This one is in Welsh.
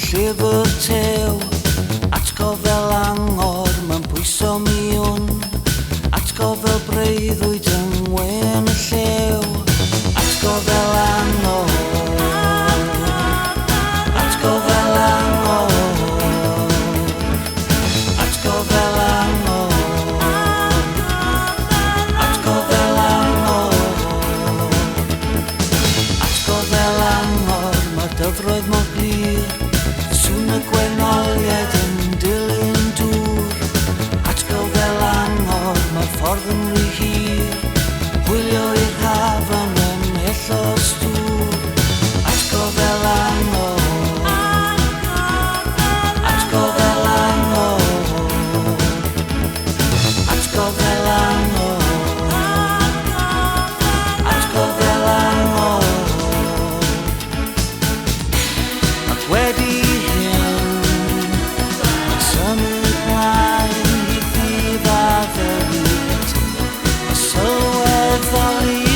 llyfr tew, atgof fel angor, mae'n pwyso miwn, atgof fel breuddwyd yng ngwen y llew, atgof fel angor, atgof fel angor, atgof fel angor, atgof fel angor, atgof fel angor, mae'r dyfroedd mor glir, sŵn y gwenoliaid yn dilyn dŵr, atgof fel angor, mae'r ffordd yn rhy hir, hwylio i'r hafan yn ymhell o'r stŵr, atgof fel angor, atgof fel angor, atgof fel angor, atgof fel angor. Ac wedi hyn, mae'n symud mlaen i ddifaddefyd, y sylweddoli